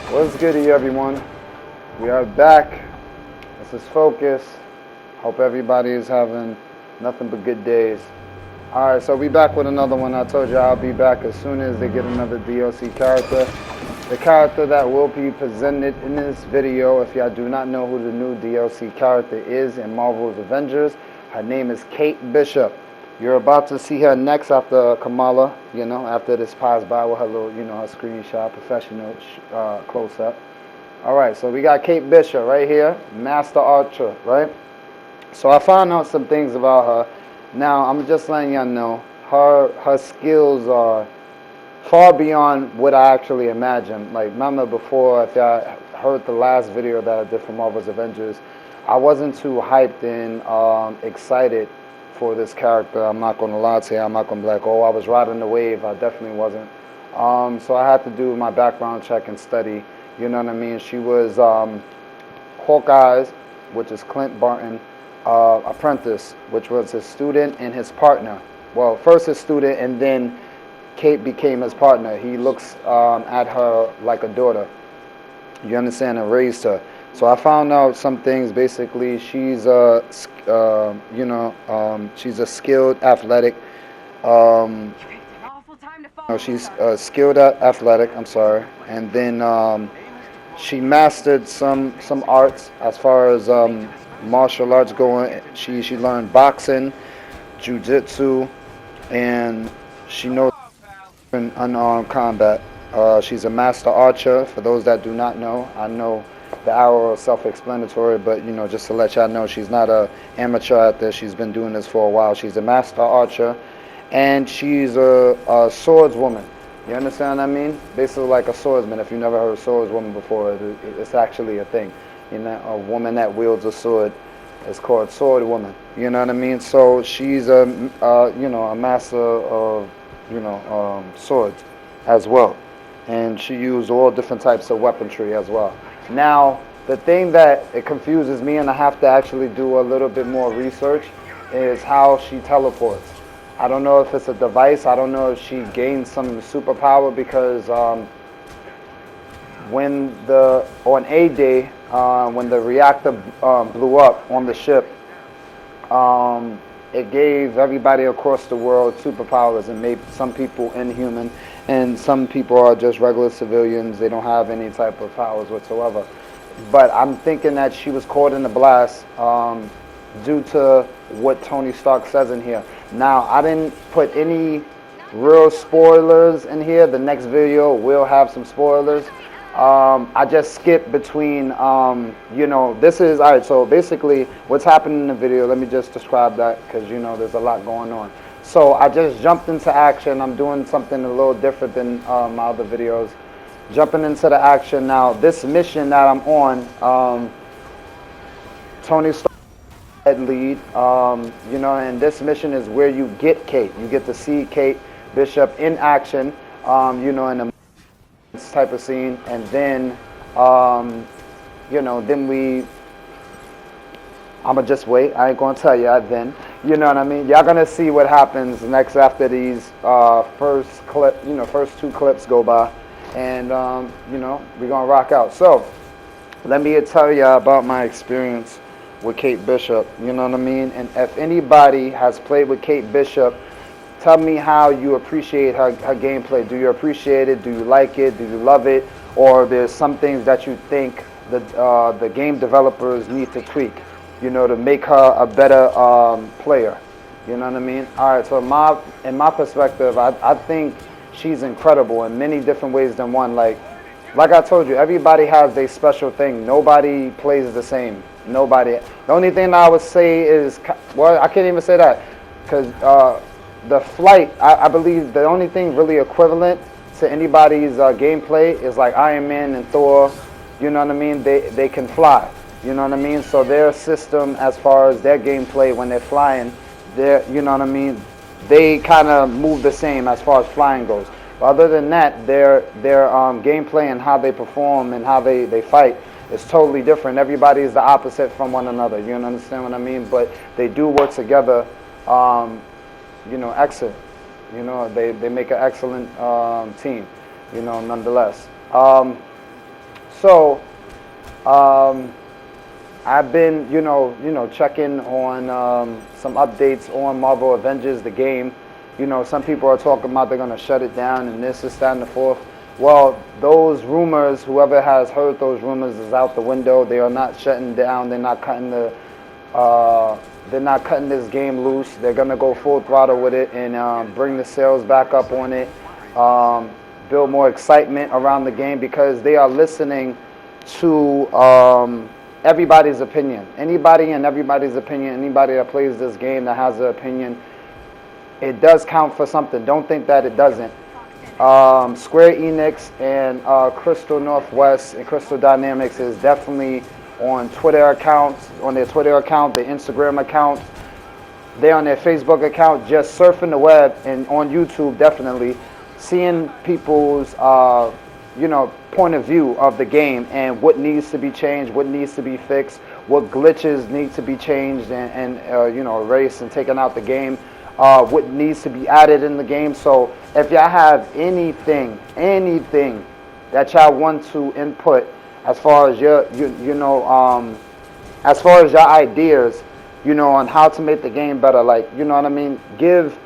What's good to you, everyone? We are back. This is Focus. Hope everybody is having nothing but good days. Alright, so we back with another one. I told you I'll be back as soon as they get another DLC character. The character that will be presented in this video, if y'all do not know who the new DLC character is in Marvel's Avengers, her name is Kate Bishop. You're about to see her next after Kamala, after this pass by with her little, her screenshot, professional close-up. Alright, so we got Kate Bishop right here, Master Archer, right? So I found out some things about her. Now, I'm just letting y'all know, her skills are far beyond what I actually imagined. Like, remember before, if y'all heard the last video that I did for Marvel's Avengers, I wasn't too hyped and excited for this character. I'm not going to lie to you. I'm not going to be like, oh, I was riding the wave. I definitely wasn't. So I had to do my background check and study. You know what I mean? She was HAWKEYE's, which is Clint Barton, apprentice, which was his student and his partner. Well, first his student, and then Kate became his partner. He looks at her like a daughter. You understand? And raised her. So I found out some things. Basically, she's she's a skilled athletic. She's skilled athletic. I'm sorry, and then she mastered some arts as far as martial arts going. She learned boxing, Jitsu, and she knows unarmed combat. She's a master archer. For those that do not know, I know the arrow is self-explanatory, but just to let y'all know, she's not a amateur at this. She's been doing this for a while. She's a master archer, and she's a swordswoman. You understand what I mean? Basically like a swordsman. If you never heard of swordswoman before, it's actually a thing. A woman that wields a sword is called swordwoman. You know what I mean? So she's a master of swords as well, and she used all different types of weaponry as well. Now, the thing that it confuses me, and I have to actually do a little bit more research, is how she teleports. I don't know if it's a device. I don't know if she gains some superpower, because on A-Day, when the reactor blew up on the ship, it gave everybody across the world superpowers and made some people inhuman, and some people are just regular civilians. They don't have any type of powers whatsoever. But I'm thinking that she was caught in the blast due to what Tony Stark says in here. Now, I didn't put any real spoilers in here. The next video will have some spoilers. I just skipped between, this is, alright, so basically what's happening in the video, let me just describe that, because there's a lot going on. So I just jumped into action. I'm doing something a little different than my other videos. Jumping into the action now. This mission that I'm on, Tony Stark lead, and this mission is where you get Kate. You get to see Kate Bishop in action, in a type of scene, and then I'ma just wait. I ain't gonna tell you then. You know what I mean? Y'all gonna see what happens next after these first two clips go by, and we're gonna rock out. So let me tell you about my experience with Kate Bishop. You know what I mean? And if anybody has played with Kate Bishop, tell me how you appreciate her gameplay. Do you appreciate it? Do you like it? Do you love it? Or there's some things that you think the game developers need to tweak, to make her a better player. You know what I mean? All right, so in my perspective, I think she's incredible in many different ways than one. Like I told you, everybody has their special thing. Nobody plays the same. Nobody. The only thing I would say is, well, I can't even say that, because the flight, I believe the only thing really equivalent to anybody's gameplay is like Iron Man and Thor. You know what I mean? They can fly. You know what I mean? So their system, as far as their gameplay when they're flying, they kind of move the same as far as flying goes. But other than that, their gameplay and how they perform and how they fight is totally different. Everybody is the opposite from one another. You understand what I mean? But they do work together. Excellent. They make an excellent team. Nonetheless. So, I've been, checking on some updates on Marvel Avengers, the game. Some people are talking about they're going to shut it down and this, that, and the fourth. Well, those rumors, whoever has heard those rumors is out the window. They are not shutting down. They're not cutting this game loose. They're going to go full throttle with it and bring the sales back up on it, build more excitement around the game because they are listening to everybody's opinion. Anybody and everybody's opinion, anybody that plays this game that has an opinion, it does count for something. Don't think that it doesn't. Square Enix and Crystal Northwest and Crystal Dynamics is definitely on Twitter accounts, on their Twitter account, their Instagram account. They're on their Facebook account, just surfing the web and on YouTube, definitely seeing people's point of view of the game and what needs to be changed, what needs to be fixed, what glitches need to be changed and erased and taken out the game, what needs to be added in the game. So if y'all have anything that y'all want to input as far as your as far as your ideas, on how to make the game better, like, what I mean, give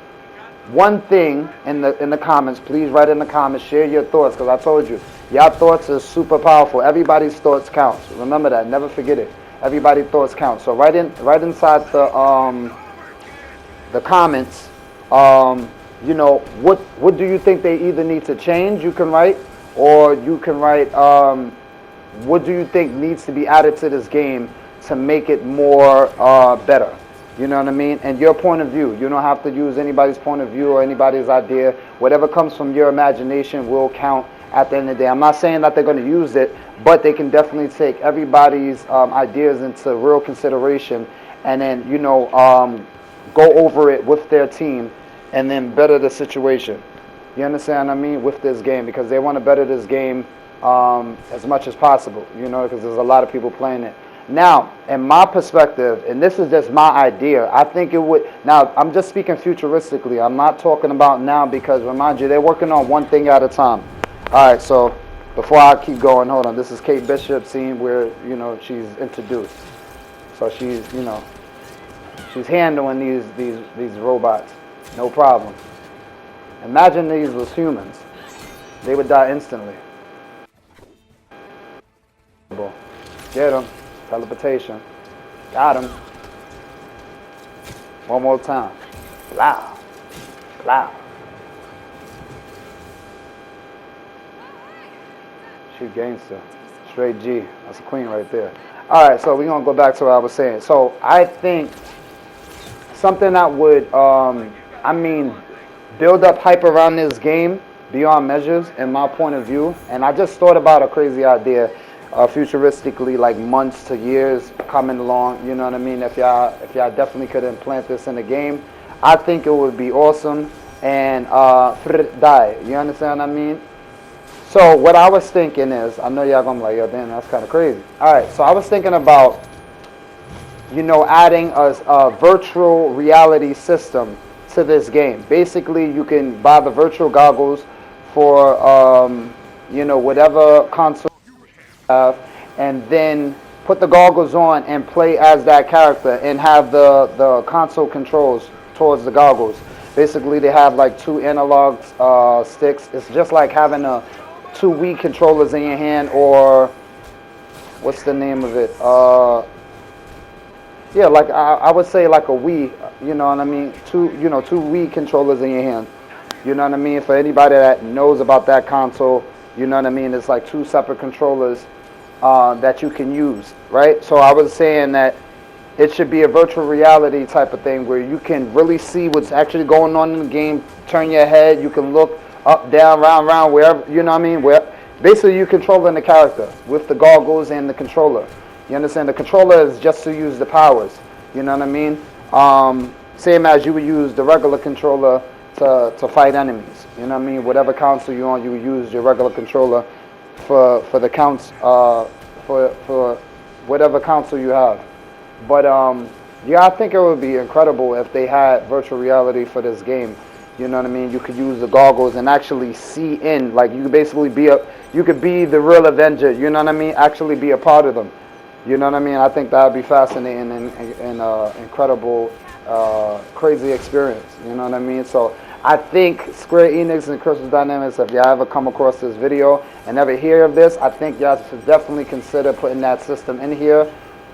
one thing in the comments. Please write in the comments, share your thoughts, because I told you, y'all thoughts is super powerful. Everybody's thoughts counts. Remember that. Never forget it. Everybody's thoughts count. So right inside the comments, what do you think they either need to change? You can write, or you can write, what do you think needs to be added to this game to make it more better? You know what I mean? And your point of view. You don't have to use anybody's point of view or anybody's idea. Whatever comes from your imagination will count at the end of the day. I'm not saying that they're going to use it, but they can definitely take everybody's ideas into real consideration and then, go over it with their team and then better the situation. You understand what I mean? With this game, because they want to better this game as much as possible, because there's a lot of people playing it. Now, in my perspective, and this is just my idea, I think it would, now I'm just speaking futuristically, I'm not talking about now because, remind you, they're working on one thing at a time. All right, so before I keep going, hold on, this is Kate Bishop's scene where, she's introduced. So she's, she's handling these robots, no problem. Imagine these was humans. They would die instantly. Get them. Teleportation. Got him. One more time. Plow. Plow. She gangster. Straight G. That's a queen right there. Alright, so we're going to go back to what I was saying. So I think something that would, build up hype around this game beyond measures, in my point of view. And I just thought about a crazy idea. Futuristically, like months to years coming along, you know what I mean? If y'all definitely could implant this in the game, I think it would be awesome and die. You understand what I mean? So what I was thinking is, I know y'all gonna be like, yo, damn, that's kind of crazy. All right, so I was thinking about, adding a virtual reality system to this game. Basically, you can buy the virtual goggles for, whatever console and then put the goggles on and play as that character and have the console controls towards the goggles. Basically, they have like two analog sticks. It's just like having two Wii controllers in your hand, or what's the name of it? Yeah, like I would say like a Wii. You know what I mean? Two Wii controllers in your hand. You know what I mean? For anybody that knows about that console, you know what I mean? It's like two separate controllers that you can use, right? So I was saying that it should be a virtual reality type of thing where you can really see what's actually going on in the game. Turn your head, you can look up, down, round, wherever, you know what I mean? Where basically you're controlling the character with the goggles and the controller. You understand? The controller is just to use the powers. You know what I mean? Same as you would use the regular controller to fight enemies. You know what I mean? Whatever console you're on, you would use your regular controller for the counts, for whatever console you have. But yeah, I think it would be incredible if they had virtual reality for this game. You know what I mean? You could use the goggles and actually see in. Like you could basically you could be the real Avenger. You know what I mean? Actually be a part of them. You know what I mean? I think that would be fascinating and incredible, crazy experience. You know what I mean? So I think Square Enix and Crystal Dynamics, if y'all ever come across this video and ever hear of this, I think y'all should definitely consider putting that system in here.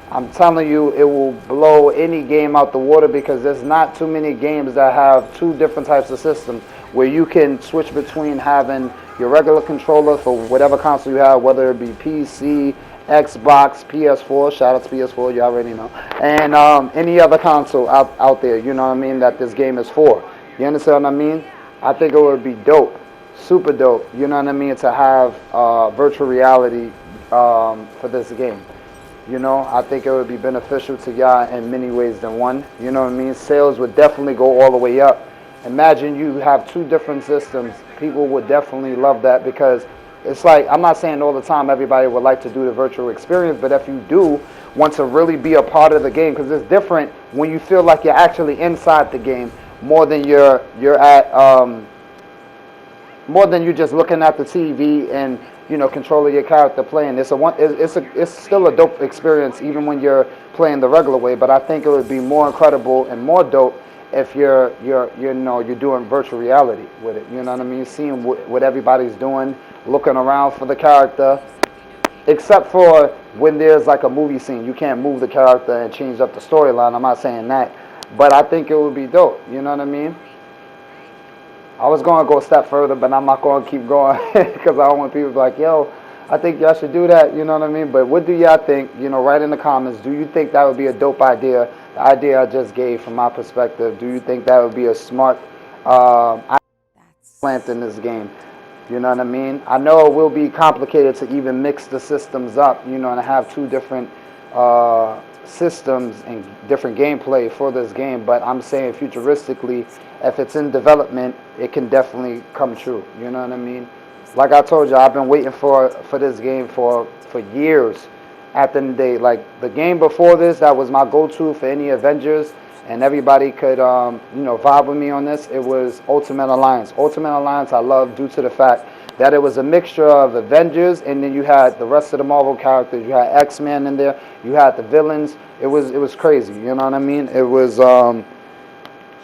I'm telling you, it will blow any game out the water because there's not too many games that have two different types of systems where you can switch between having your regular controller for whatever console you have, whether it be PC, Xbox, PS4, shout out to PS4, you already know, and any other console out there, you know what I mean, that this game is for. You understand what I mean? I think it would be dope, super dope, you know what I mean, to have virtual reality for this game. You know, I think it would be beneficial to y'all in many ways than one. You know what I mean? Sales would definitely go all the way up. Imagine you have two different systems. People would definitely love that because it's like, I'm not saying all the time everybody would like to do the virtual experience, but if you do want to really be a part of the game, because it's different when you feel like you're actually inside the game more than you're at, more than you just looking at the TV and, you know, controlling your character playing. It's still a dope experience even when you're playing the regular way. But I think it would be more incredible and more dope if you're doing virtual reality with it. You know what I mean? Seeing what everybody's doing, looking around for the character. Except for when there's like a movie scene, you can't move the character and change up the storyline. I'm not saying that, but I think it would be dope. You know what I mean? I was going to go a step further, but I'm not going to keep going because I don't want people to be like, yo, I think y'all should do that, you know what I mean? But what do y'all think? You know, write in the comments. Do you think that would be a dope idea? The idea I just gave from my perspective. Do you think that would be a smart plant in this game? You know what I mean? I know it will be complicated to even mix the systems up, you know, and have two different systems and different gameplay for this game, but I'm saying futuristically, if it's in development, it can definitely come true. You know what I mean? Like I told you, I've been waiting for this game for years. At the end of the day, like the game before this, that was my go-to for any Avengers, and everybody could vibe with me on this. It was Ultimate Alliance. Ultimate Alliance I love due to the fact that it was a mixture of Avengers, and then you had the rest of the Marvel characters. You had X-Men in there. You had the villains. It was crazy. You know what I mean? It was.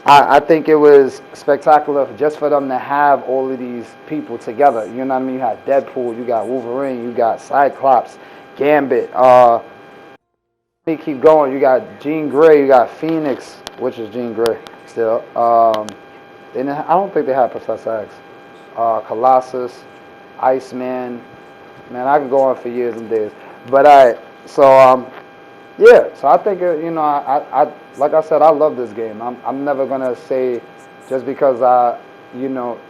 I think it was spectacular just for them to have all of these people together. You know what I mean? You had Deadpool. You got Wolverine. You got Cyclops, Gambit. Let me keep going. You got Jean Grey. You got Phoenix, which is Jean Grey still. And I don't think they had Professor X. Colossus, Iceman. Man, I could go on for years and days. But yeah, so I think I like I said, I love this game. I'm never gonna say just because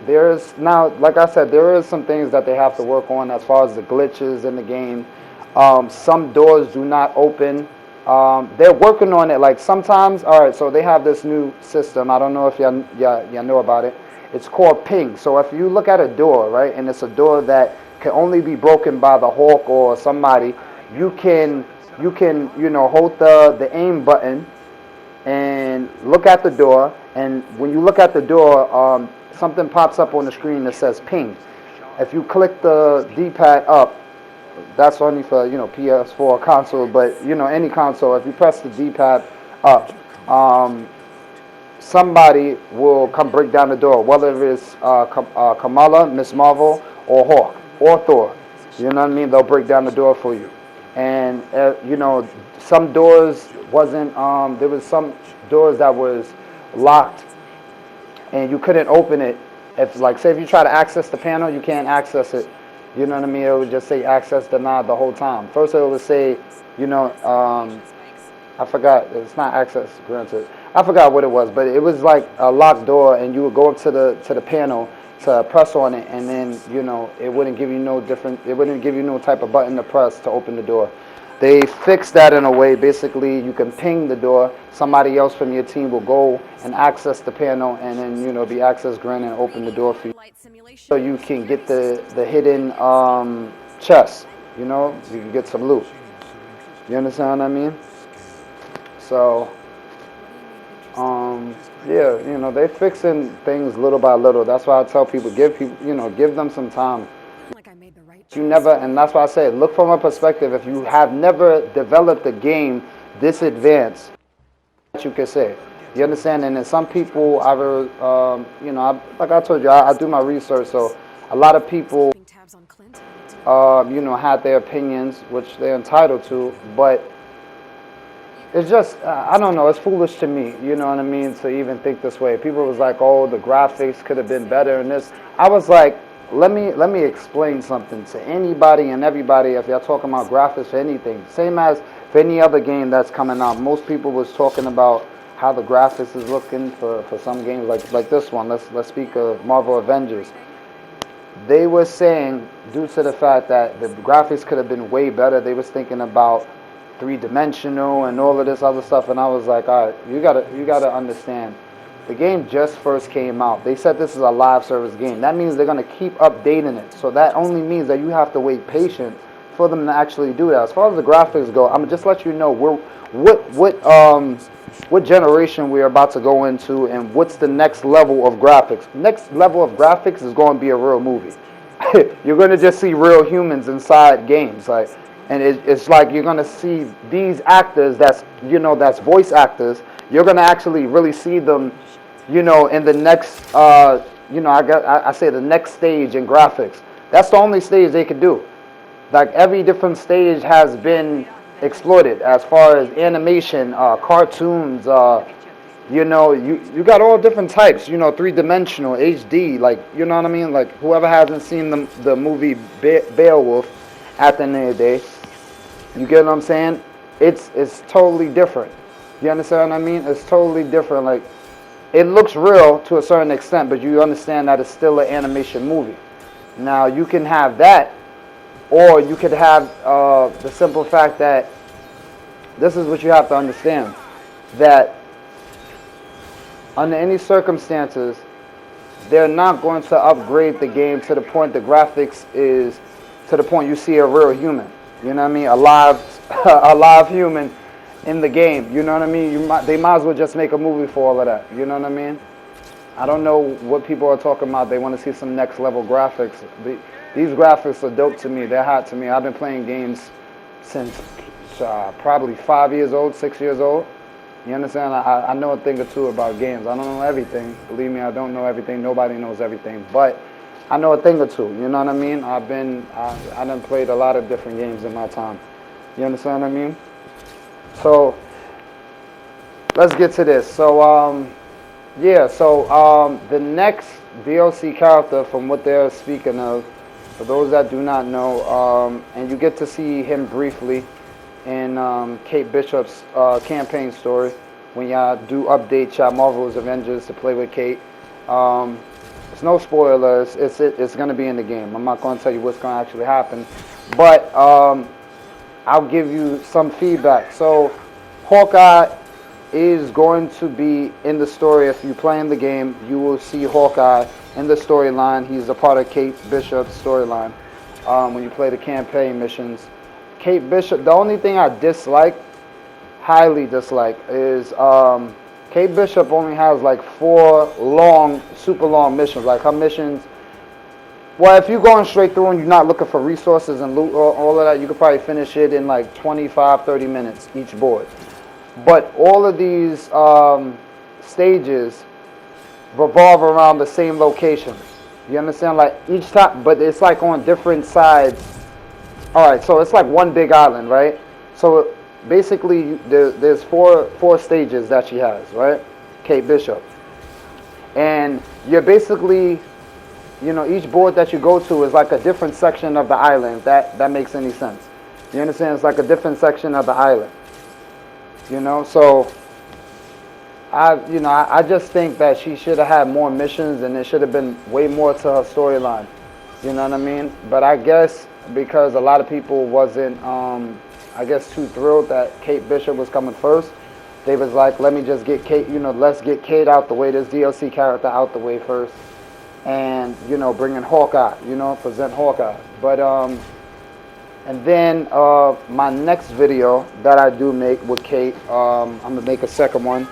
there is now, like I said, there is some things that they have to work on as far as the glitches in the game. Some doors do not open. They're working on it. Like sometimes, all right. So they have this new system. I don't know if y'all know about it. It's called ping. So if you look at a door, right, and it's a door that can only be broken by the Hawk or somebody, you can hold the aim button and look at the door. And when you look at the door, something pops up on the screen that says ping. If you click the D-pad up, that's only for PS4 console, but any console. If you press the D-pad up, somebody will come break down the door, whether it's Kamala, Miss Marvel, or Hawk, or Thor. You know what I mean? They'll break down the door for you. And some doors wasn't. There was some doors that was locked, and you couldn't open it. If say if you try to access the panel, you can't access it. You know what I mean? It would just say access denied the whole time. First it would say, I forgot. It's not access granted. I forgot what it was, but it was like a locked door, and you would go up to the panel to press on it, and then it wouldn't give you no different. It wouldn't give you no type of button to press to open the door. They fixed that in a way. Basically, you can ping the door. Somebody else from your team will go and access the panel, and then be access granted and open the door for you, so you can get the hidden chest. You can get some loot. You understand what I mean? So Yeah, you know, they're fixing things little by little. That's why I tell people, give them some time. You never, and that's why I say, look from a perspective. If you have never developed a game this advanced, you could say. You understand? And then some people, like I told you, I do my research, so a lot of people, had their opinions, which they're entitled to, but it's just, I don't know, it's foolish to me, you know what I mean, to even think this way. People was like, oh, the graphics could have been better and this. I was like, let me explain something to anybody and everybody if y'all talking about graphics for anything. Same as for any other game that's coming out. Most people was talking about how the graphics is looking for some games like this one. Let's speak of Marvel Avengers. They were saying, due to the fact that the graphics could have been way better, they was thinking about three-dimensional and all of this other stuff, and I was like, all right, you gotta understand, the game just first came out. They said this is a live service game. That means they're gonna keep updating it. So that only means that you have to wait patient for them to actually do that. As far as the graphics go, I'm just let you know what generation we're about to go into and what's the next level of graphics. Next level of graphics is going to be a real movie. You're going to just see real humans inside games, like. And it's like you're going to see these actors that's voice actors. You're going to actually really see them, in the next, I say the next stage in graphics. That's the only stage they could do. Like every different stage has been exploited as far as animation, cartoons, you got all different types, three-dimensional, HD, like, you know what I mean? Like whoever hasn't seen the movie Beowulf, at the end of the day, you get what I'm saying? It's totally different. You understand what I mean? It's totally different. Like, it looks real to a certain extent, but you understand that it's still an animation movie. Now, you can have that, or you could have the simple fact that this is what you have to understand, that under any circumstances, they're not going to upgrade the game to the point the graphics is to the point you see a real human. You know what I mean? A live human in the game. You know what I mean? They might as well just make a movie for all of that. You know what I mean? I don't know what people are talking about. They want to see some next level graphics. These graphics are dope to me. They're hot to me. I've been playing games since probably 5 years old, 6 years old. You understand? I know a thing or two about games. I don't know everything. Believe me, I don't know everything. Nobody knows everything. But I know a thing or two. You know what I mean? I done played a lot of different games in my time. You understand what I mean? So let's get to this. So the next DLC character, from what they're speaking of, for those that do not know, and you get to see him briefly in Kate Bishop's campaign story when y'all do update y'all Marvel's Avengers to play with Kate. It's no spoilers. It's going to be in the game. I'm not going to tell you what's going to actually happen, but I'll give you some feedback. So Hawkeye is going to be in the story. If you play in the game, you will see Hawkeye in the storyline. He's a part of Kate Bishop's storyline when you play the campaign missions. Kate Bishop, the only thing I highly dislike, is Kate Bishop only has like 4 super long missions. Like her missions, well, if you're going straight through and you're not looking for resources and loot or all of that, you could probably finish it in like 25-30 minutes each board. But all of these stages revolve around the same location. You understand? Like each time, but it's like on different sides. All right, so it's like one big island, right? So basically, there's four stages that she has, right? Kate Bishop. And you're basically, each board that you go to is like a different section of the island, if that makes any sense. You understand? It's like a different section of the island. So I just think that she should have had more missions and there should have been way more to her storyline. You know what I mean? But I guess because a lot of people wasn't, too thrilled that Kate Bishop was coming first, they was like, let me just get Kate, let's get Kate out the way, this DLC character out the way first, and, bring in Hawkeye, present Hawkeye. But, and then my next video that I do make with Kate, I'm going to make a second one,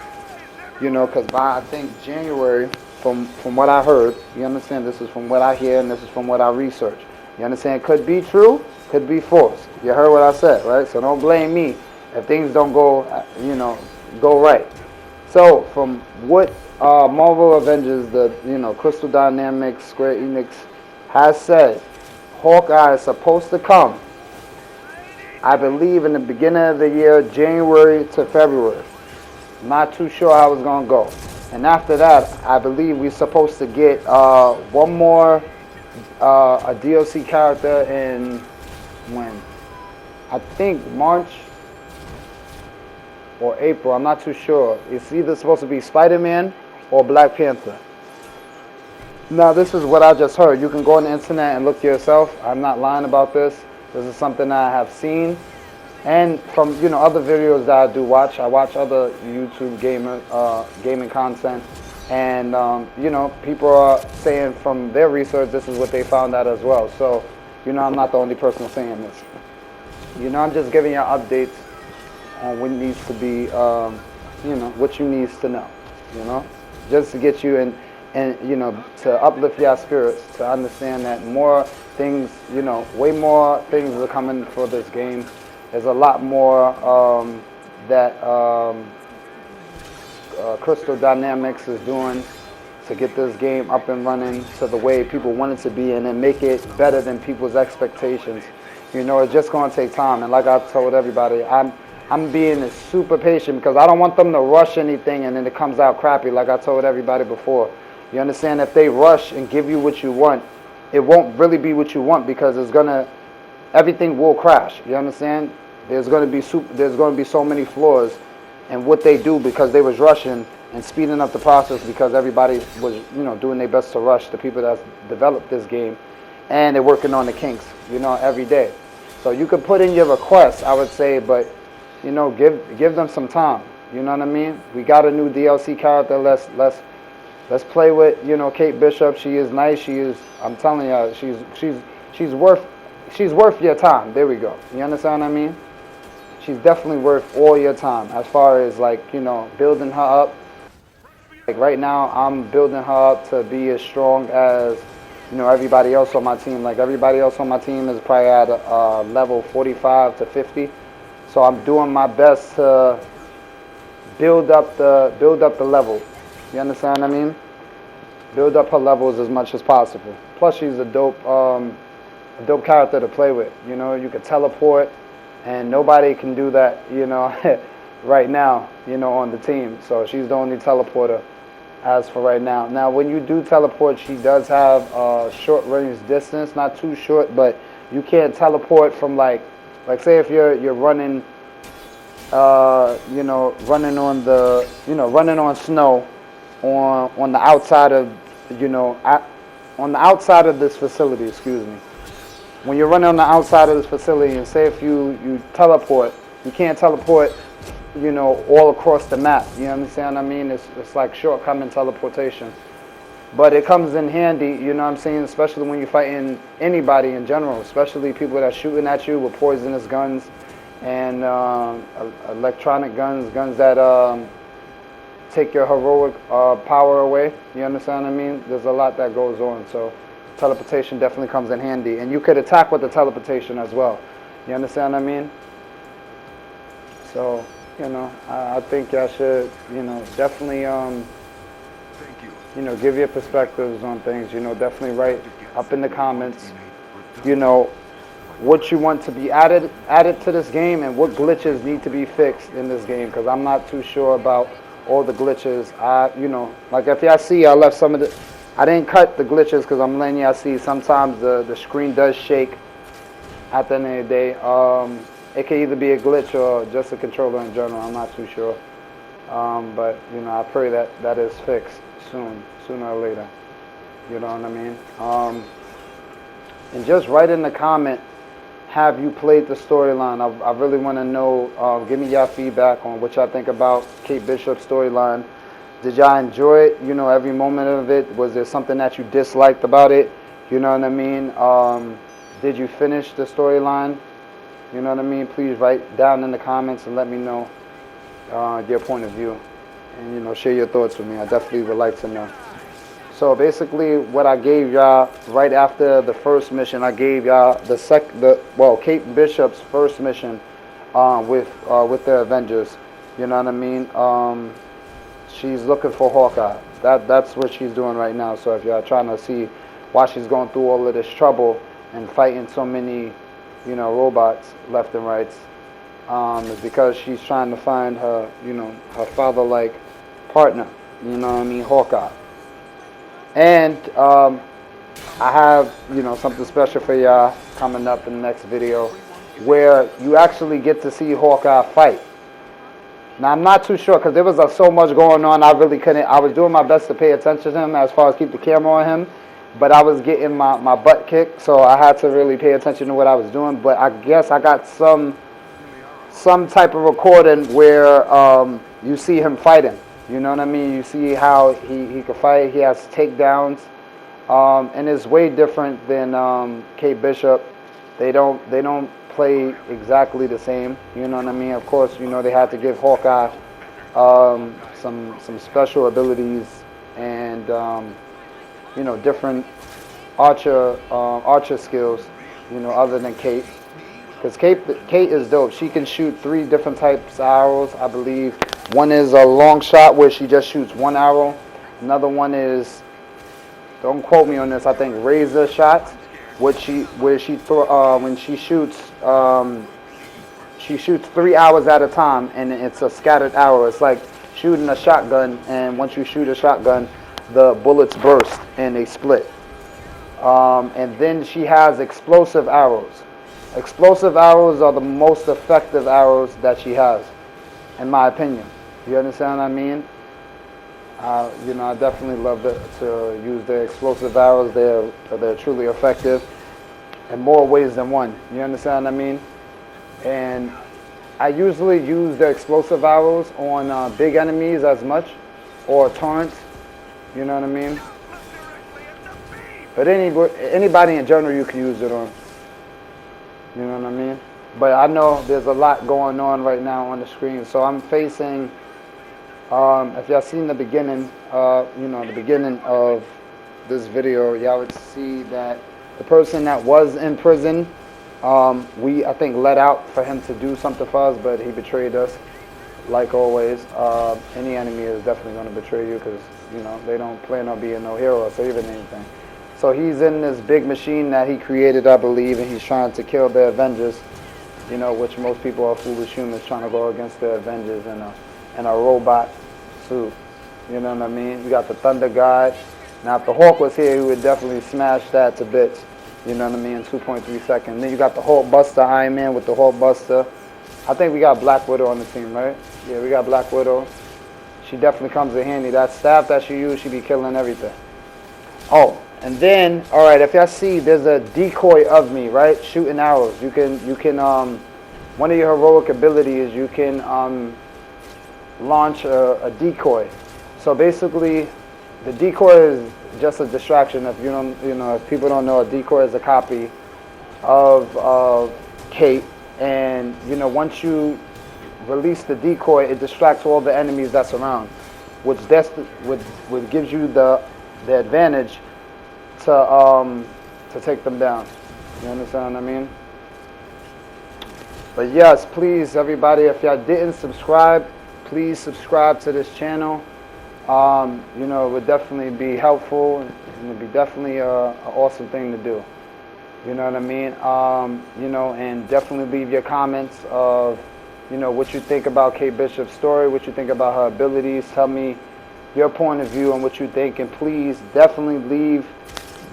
You know, because by, I think, January, from what I heard, you understand, this is from what I hear and this is from what I research. You understand, could be true, could be false. You heard what I said, right? So don't blame me if things don't go, you know, go right. So from what Marvel Avengers, the, you know, Crystal Dynamics, Square Enix has said, Hawkeye is supposed to come, I believe, in the beginning of the year, January to February. Not too sure how it's going to go. And after that, I believe we're supposed to get one more a DLC character in when? I think March or April. I'm not too sure. It's either supposed to be Spider-Man or Black Panther. Now, this is what I just heard. You can go on the internet and look yourself. I'm not lying about this. This is something I have seen. And from, you know, other videos that I do watch. I watch other YouTube gaming content. And, you know, people are saying from their research, this is what they found out as well. So, you know, I'm not the only person saying this. You know, I'm just giving you updates on what needs to be, you know, what you need to know, you know, just to get you in, and, you know, to uplift your spirits, to understand that more things, you know, way more things are coming for this game. There's a lot more that Crystal Dynamics is doing to get this game up and running to the way people want it to be, and then make it better than people's expectations. You know, it's just going to take time. And like I told everybody, I'm being super patient because I don't want them to rush anything and then it comes out crappy, like I told everybody before. You understand? If they rush and give you what you want, it won't really be what you want because it's gonna, everything will crash. You understand? There's gonna be so many flaws in what they do because they was rushing and speeding up the process because everybody was, you know, doing their best to rush, the people that developed this game, and they're working on the kinks, you know, every day. So you could put in your requests, I would say, but, you know, give them some time. You know what I mean? We got a new DLC character. Let's play with, you know, Kate Bishop. She is nice. She is. I'm telling you, she's worth your time. There we go. You understand what I mean? She's definitely worth all your time as far as, like, you know, building her up. Like right now, I'm building her up to be as strong as, you know, everybody else on my team. Like everybody else on my team is probably at a level 45 to 50. So I'm doing my best to build up the level. You understand what I mean? Build up her levels as much as possible. Plus, she's a dope character to play with. You know, you can teleport, and nobody can do that, you know, right now, you know, on the team. So she's the only teleporter as for right now. Now, when you do teleport, she does have short range distance, not too short, but you can't teleport from like say if you're running, you know, running on snow on the outside of, you know, on the outside of this facility, excuse me. When you're running on the outside of this facility, and say if you teleport, you can't teleport, you know, all across the map. You understand what I mean? It's like shortcoming teleportation. But it comes in handy, you know what I'm saying, especially when you're fighting anybody in general, especially people that are shooting at you with poisonous guns and electronic guns that take your heroic power away. You understand what I mean? There's a lot that goes on, so teleportation definitely comes in handy. And you could attack with the teleportation as well. You understand what I mean? So, you know, I think y'all should, you know, definitely, you know, give your perspectives on things. You know, definitely write up in the comments, you know, what you want to be added to this game and what glitches need to be fixed in this game, because I'm not too sure about all the glitches. You know, like if y'all see, I left some of the, I didn't cut the glitches because I'm letting y'all see sometimes the screen does shake at the end of the day. It could either be a glitch or just a controller in general. I'm not too sure. But, you know, I pray that is fixed sooner or later. You know what I mean? And just write in the comment, have you played the storyline? I really want to know, give me your feedback on what y'all think about Kate Bishop's storyline. Did y'all enjoy it? You know, every moment of it? Was there something that you disliked about it? You know what I mean? Did you finish the storyline? You know what I mean? Please write down in the comments and let me know your point of view. and, you know, share your thoughts with me. I definitely would like to know. So basically, what I gave y'all right after the first mission, I gave y'all Kate Bishop's first mission with the Avengers. You know what I mean? She's looking for Hawkeye. That's what she's doing right now. So if y'all trying to see why she's going through all of this trouble and fighting so many, you know, robots left and right, is because she's trying to find her, you know, her father-like partner. You know what I mean? Hawkeye. And I have, you know, something special for y'all coming up in the next video where you actually get to see Hawkeye fight. Now, I'm not too sure because there was so much going on. I really couldn't. I was doing my best to pay attention to him as far as keep the camera on him, but I was getting my butt kicked, so I had to really pay attention to what I was doing. But I guess I got some type of recording where you see him fighting. You know what I mean? You see how he can fight. He has takedowns, and it's way different than Kate Bishop. They don't play exactly the same. You know what I mean? Of course, you know they had to give Hawkeye some special abilities and you know, different archer skills. You know, other than Kate. Because Kate is dope. She can shoot 3 different types of arrows, I believe. One is a long shot where she just shoots 1 arrow. Another one is, don't quote me on this, I think razor shot, when she shoots 3 arrows at a time, and it's a scattered arrow. It's like shooting a shotgun, and once you shoot a shotgun, the bullets burst and they split. And then she has explosive arrows. Explosive arrows are the most effective arrows that she has, in my opinion. You understand what I mean? You know, I definitely love to use the explosive arrows. They're truly effective in more ways than one. You understand what I mean? And I usually use the explosive arrows on big enemies as much, or torrents. You know what I mean? But anybody in general you can use it on. You know what I mean? But I know there's a lot going on right now on the screen. So I'm facing, if y'all seen the beginning, you know, the beginning of this video, y'all would see that the person that was in prison, we, I think, let out for him to do something for us, but he betrayed us, like always. Any enemy is definitely going to betray you because, you know, they don't plan on being no hero or saving anything. So he's in this big machine that he created, I believe, and he's trying to kill the Avengers, you know, which most people are foolish humans trying to go against the Avengers in a robot suit. You know what I mean? You got the Thunder God. Now, if the Hawk was here, he would definitely smash that to bits. You know what I mean? In 2.3 seconds. Then you got the Hulk Buster, Iron Man with the Hulk Buster. I think we got Black Widow on the team, right? Yeah, we got Black Widow. She definitely comes in handy. That staff that she used, she be killing everything. Oh. And then, all right, if y'all see, there's a decoy of me, right? Shooting arrows. You can, one of your heroic abilities, you can launch a decoy. So basically, the decoy is just a distraction. If you don't, you know, if people don't know, a decoy is a copy of Kate. And, you know, once you release the decoy, it distracts all the enemies that's around, which gives you the advantage to take them down. You understand what I mean? But yes, please, everybody, if y'all didn't subscribe, please subscribe to this channel. You know, it would definitely be helpful, and it would be definitely an awesome thing to do. You know what I mean? You know, and definitely leave your comments of, you know, what you think about Kate Bishop's story, what you think about her abilities. Tell me your point of view on what you think, and please definitely leave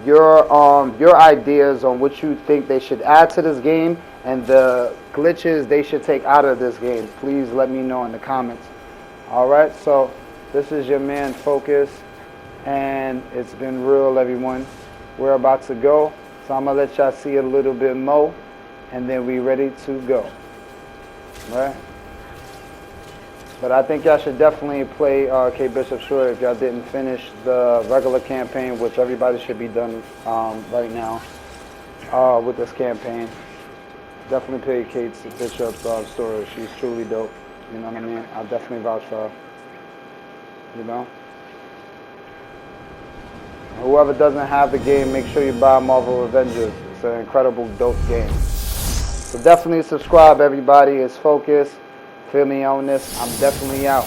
your ideas on what you think they should add to this game and the glitches they should take out of this game. Please let me know in the comments. Alright, so this is your man Focus, and it's been real, everyone. We're about to go, so I'm gonna let y'all see a little bit more, and then we ready to go. Right? But I think y'all should definitely play Kate Bishop's story if y'all didn't finish the regular campaign, which everybody should be done right now with this campaign. Definitely play Kate Bishop's story. She's truly dope. You know what I mean? I'll definitely vouch for her. you know. Whoever doesn't have the game, make sure you buy Marvel Avengers. It's an incredible, dope game. So definitely subscribe, everybody. It's Focus. Feel me on this. I'm definitely out.